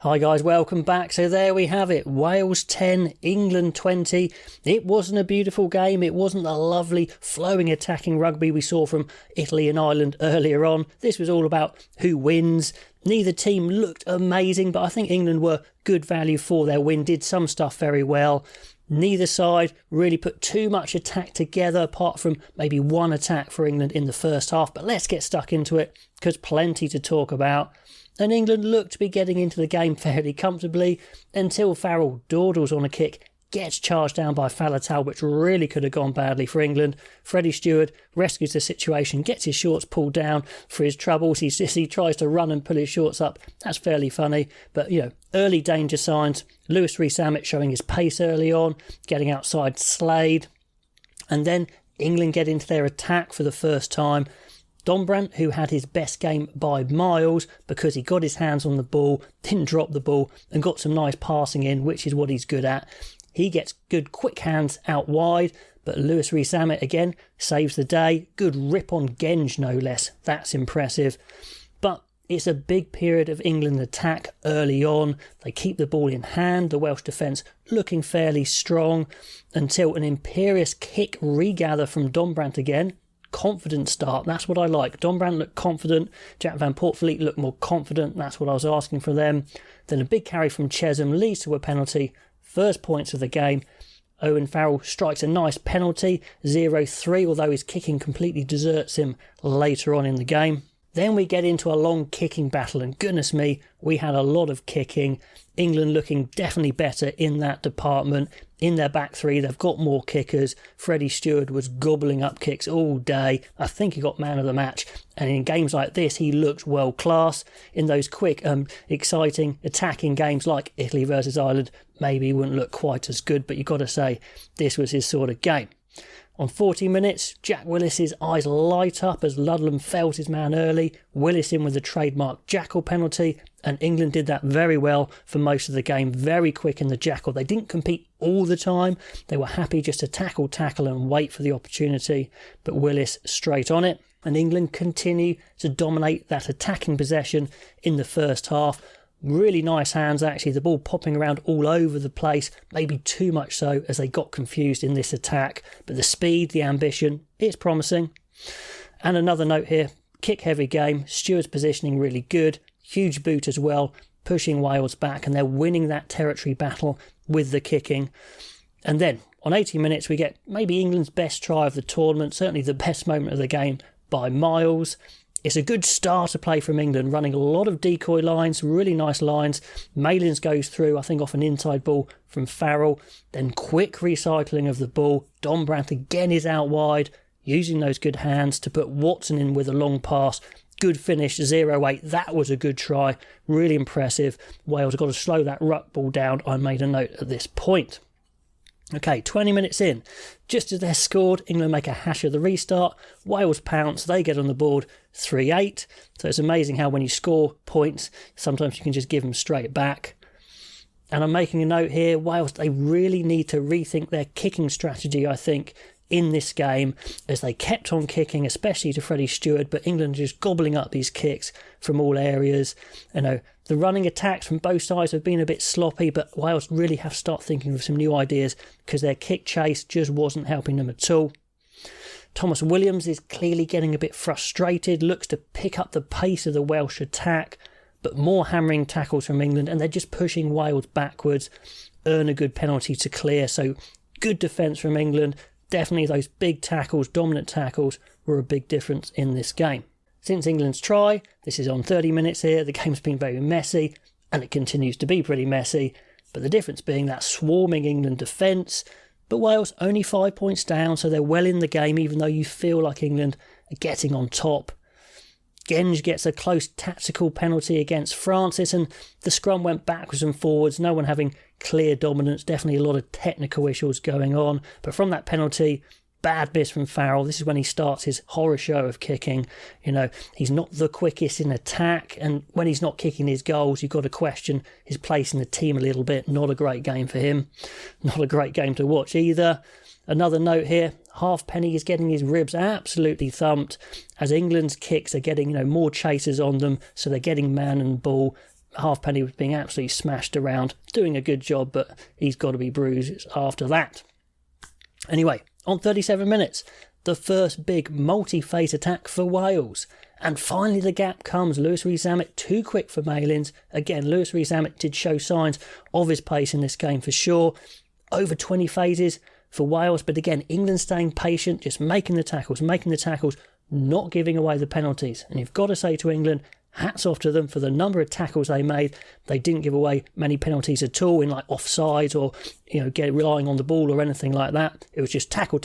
Hi guys, welcome back. So there we have it, Wales 10, England 20. It wasn't a beautiful game, it wasn't the lovely flowing attacking rugby we saw from Italy and Ireland earlier on. This was all about who wins. Neither team looked amazing, but I think England were good value for their win, did some stuff very well. Neither side really put too much attack together, apart from maybe one attack for England in the first half. But let's get stuck into it, because plenty to talk about. And England looked to be getting into the game fairly comfortably until Farrell dawdles on a kick, gets charged down by Faletau, which really could have gone badly for England. Freddie Stewart rescues the situation, gets his shorts pulled down for his troubles. He tries to run and pull his shorts up. That's fairly funny. But, early danger signs. Lewis Rees-Zammit showing his pace early on, getting outside Slade. And then England get into their attack for the first time. Dombrandt, who had his best game by miles because he got his hands on the ball, didn't drop the ball and got some nice passing in, which is what he's good at. He gets good quick hands out wide, but Lewis Rees-Zammit again saves the day. Good rip on Genge, no less. That's impressive. But it's a big period of England attack early on. They keep the ball in hand, the Welsh defence looking fairly strong, until an imperious kick regather from Dombrandt again. Confident start, that's what I like. Dombrandt looked confident, Jack van Poortvliet looked more confident, that's what I was asking for them. Then a big carry from Chesham leads to a penalty, first points of the game. Owen Farrell strikes a nice penalty, 0-3, although his kicking completely deserts him later on in the game. Then we get into a long kicking battle, and goodness me, we had a lot of kicking. England looking definitely better in that department. In their back three, they've got more kickers. Freddie Stewart was gobbling up kicks all day. I think he got man of the match. And in games like this, he looks world class. In those quick, exciting, attacking games like Italy versus Ireland, maybe he wouldn't look quite as good, but you've got to say, this was his sort of game. On 40 minutes, Jack Willis's eyes light up as Ludlam fells his man early. Willis in with the trademark jackal penalty, and England did that very well for most of the game. Very quick in the jackal. They didn't compete all the time. They were happy just to tackle and wait for the opportunity. But Willis straight on it. And England continue to dominate that attacking possession in the first half. Really nice hands, actually. The ball popping around all over the place, maybe too much so as they got confused in this attack. But the speed, the ambition, it's promising. And another note here, kick-heavy game. Stewart's positioning really good. Huge boot as well, pushing Wales back, and they're winning that territory battle with the kicking. And then, on 80 minutes, we get maybe England's best try of the tournament, certainly the best moment of the game by miles. It's a good starter play from England, running a lot of decoy lines, really nice lines. Malins goes through, I think, off an inside ball from Farrell. Then quick recycling of the ball. Dombrandt again is out wide, using those good hands to put Watson in with a long pass. Good finish, 0-8. That was a good try. Really impressive. Wales have got to slow that ruck ball down. I made a note at this point. Okay, 20 minutes in. Just as they're scored, England make a hash of the restart. Wales pounce, they get on the board 3-8. So it's amazing how when you score points, sometimes you can just give them straight back. And I'm making a note here, Wales, they really need to rethink their kicking strategy, I think, in this game, as they kept on kicking, especially to Freddie Stewart, but England just gobbling up these kicks from all areas. The running attacks from both sides have been a bit sloppy, but Wales really have to start thinking of some new ideas because their kick chase just wasn't helping them at all. Thomas Williams is clearly getting a bit frustrated, looks to pick up the pace of the Welsh attack, but more hammering tackles from England, and they're just pushing Wales backwards, earn a good penalty to clear. So good defence from England. Definitely those big tackles, dominant tackles, were a big difference in this game. Since England's try, this is on 30 minutes here, the game's been very messy, and it continues to be pretty messy, but the difference being that swarming England defence. But Wales only 5 points down, so they're well in the game, even though you feel like England are getting on top. Genge gets a close tactical penalty against Francis, and the scrum went backwards and forwards, no one having clear dominance, definitely a lot of technical issues going on. But from that penalty, bad miss from Farrell. This is when he starts his horror show of kicking. He's not the quickest in attack, and when he's not kicking his goals, you've got to question his place in the team a little bit. Not a great game for him. Not a great game to watch either. Another note here, Halfpenny is getting his ribs absolutely thumped as England's kicks are getting more chasers on them, so they're getting man and ball. Halfpenny was being absolutely smashed around, doing a good job, but he's got to be bruised after that. Anyway, on 37 minutes, the first big multi-phase attack for Wales. And finally the gap comes. Lewis Rees-Zammit too quick for Malins. Again, Lewis Rees-Zammit did show signs of his pace in this game for sure. Over 20 phases for Wales, but again, England staying patient, just making the tackles, not giving away the penalties. And you've got to say to England, hats off to them for the number of tackles they made. They didn't give away many penalties at all in like offsides or relying on the ball or anything like that. It was just tackle,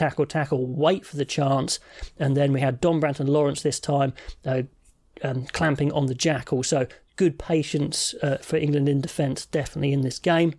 wait for the chance. And then we had Dombrandt and Lawrence this time clamping on the jackal. So good patience for England in defence, definitely in this game.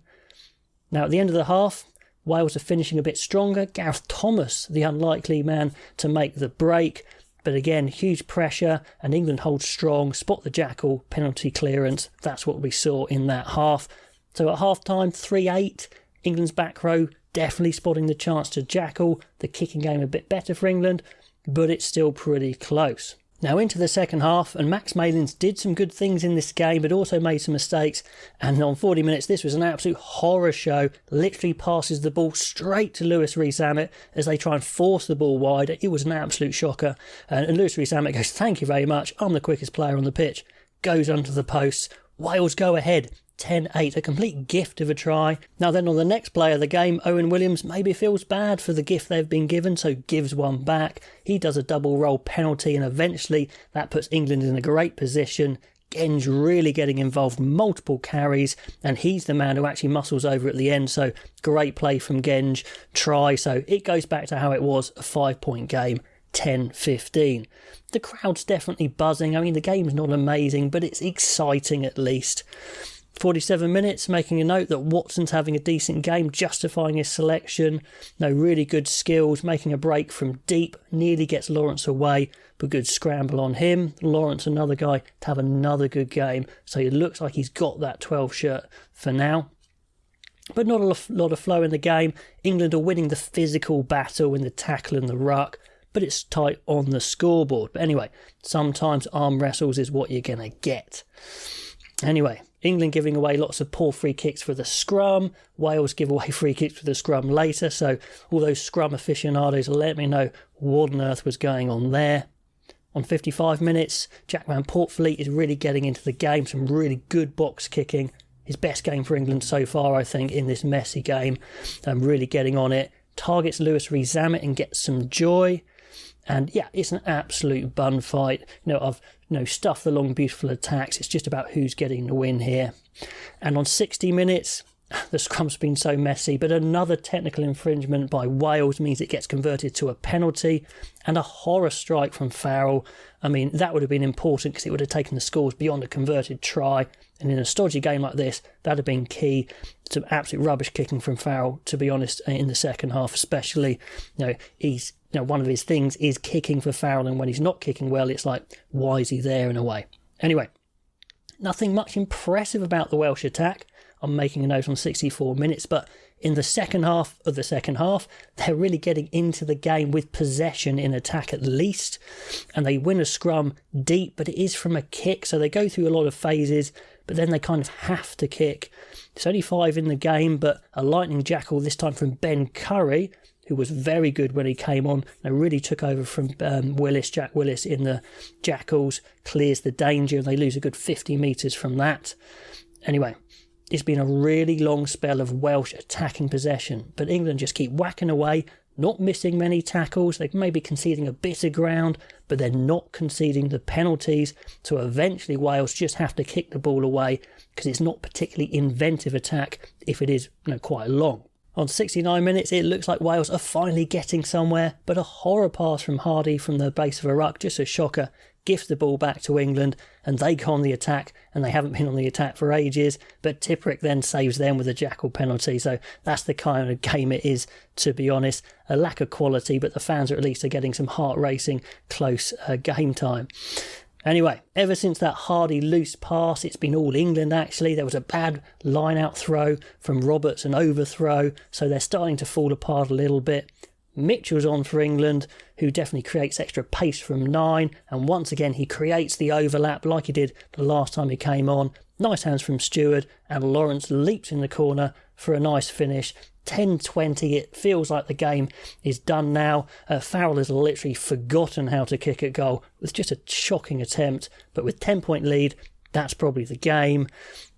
Now at the end of the half, Wales are finishing a bit stronger. Gareth Thomas, the unlikely man to make the break. But again, huge pressure, and England holds strong, spot the jackal, penalty clearance. That's what we saw in that half. So at half-time, 3-8, England's back row definitely spotting the chance to jackal. The kicking game a bit better for England, but it's still pretty close. Now into the second half, and Max Malins did some good things in this game, but also made some mistakes. And on 40 minutes, this was an absolute horror show. Literally passes the ball straight to Lewis Rees-Zammit as they try and force the ball wide. It was an absolute shocker. And Lewis Rees-Zammit goes, "Thank you very much. I'm the quickest player on the pitch." Goes under the posts. Wales go ahead. 10-8, a complete gift of a try. Now then on the next play of the game, Owen Williams maybe feels bad for the gift they've been given, so gives one back. He does a double roll penalty, and eventually that puts England in a great position. Genge really getting involved, multiple carries, and he's the man who actually muscles over at the end, so great play from Genge, try. So it goes back to how it was, a 5-point game. 10-15. The crowd's definitely buzzing. I mean, the game's not amazing, but it's exciting at least. 47 minutes, making a note that Watson's having a decent game, justifying his selection. No, really good skills, making a break from deep, nearly gets Lawrence away, but good scramble on him. Lawrence, another guy, to have another good game, so it looks like he's got that 12 shirt for now. But not a lot of flow in the game. England are winning the physical battle in the tackle and the ruck, but it's tight on the scoreboard. But anyway, sometimes arm wrestles is what you're going to get. Anyway, England giving away lots of poor free kicks for the scrum. Wales give away free kicks for the scrum later. So all those scrum aficionados, let me know what on earth was going on there. On 55 minutes, Jack Van Poortvliet is really getting into the game. Some really good box kicking. His best game for England so far, I think, in this messy game. Really getting on it. Targets Lewis Rees-Zammit and gets some joy. And yeah, it's an absolute bun fight. I've stuffed the long, beautiful attacks. It's just about who's getting the win here. And on 60 minutes, the scrum's been so messy, but another technical infringement by Wales means it gets converted to a penalty, and a horror strike from Farrell. I mean, that would have been important because it would have taken the scores beyond a converted try. And in a stodgy game like this, that would have been key. Some absolute rubbish kicking from Farrell, to be honest, in the second half especially. He's one of his things is kicking for Farrell, and when he's not kicking well, it's like, why is he there in a way? Anyway, nothing much impressive about the Welsh attack. I'm making a note on 64 minutes, but in the second half of the second half, they're really getting into the game with possession in attack at least, and they win a scrum deep, but it is from a kick, so they go through a lot of phases, but then they kind of have to kick. It's only 5 in the game, but a lightning jackal this time from Ben Curry, who was very good when he came on and really took over from Jack Willis in the Jackals, clears the danger, and they lose a good 50 metres from that. Anyway, it's been a really long spell of Welsh attacking possession, but England just keep whacking away, not missing many tackles. They may be conceding a bit of ground, but they're not conceding the penalties, so eventually Wales just have to kick the ball away because it's not particularly inventive attack if it is quite long. On 69 minutes, it looks like Wales are finally getting somewhere, but a horror pass from Hardy from the base of a ruck, just a shocker, gifts the ball back to England, and they go on the attack, and they haven't been on the attack for ages, but Tipuric then saves them with a jackal penalty, so that's the kind of game it is, to be honest. A lack of quality, but the fans are at least getting some heart-racing, close game time. Anyway, ever since that Hardy loose pass, it's been all England actually. There was a bad line-out throw from Roberts, an overthrow, so they're starting to fall apart a little bit. Mitchell's on for England, who definitely creates extra pace from 9, and once again he creates the overlap like he did the last time he came on. Nice hands from Stewart, and Lawrence leaps in the corner for a nice finish. 10-20, it feels like the game is done now. Farrell has literally forgotten how to kick a goal with just a shocking attempt, but with 10-point lead, that's probably the game.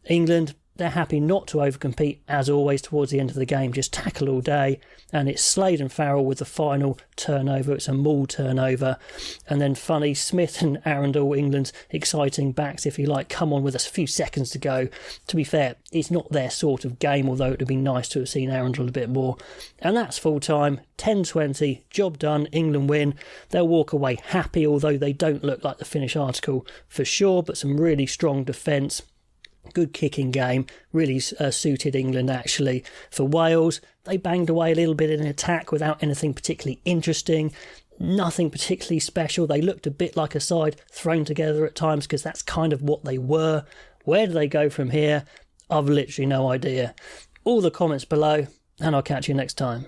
England, they're happy not to overcompete as always towards the end of the game, just tackle all day, and it's Slade and Farrell with the final turnover. It's a maul turnover, and then funny, Smith and Arundel, England's exciting backs, if you like, come on with a few seconds to go. To be fair, it's not their sort of game, although it would be nice to have seen Arundel a bit more. And that's full time, 10-20, job done, England win. They'll walk away happy, although they don't look like the Finnish article for sure, but some really strong defence. Good kicking game, really suited England actually. For Wales, they banged away a little bit in attack without anything particularly interesting, nothing particularly special. They looked a bit like a side thrown together at times because that's kind of what they were. Where do they go from here? I've literally no idea. All the comments below, and I'll catch you next time.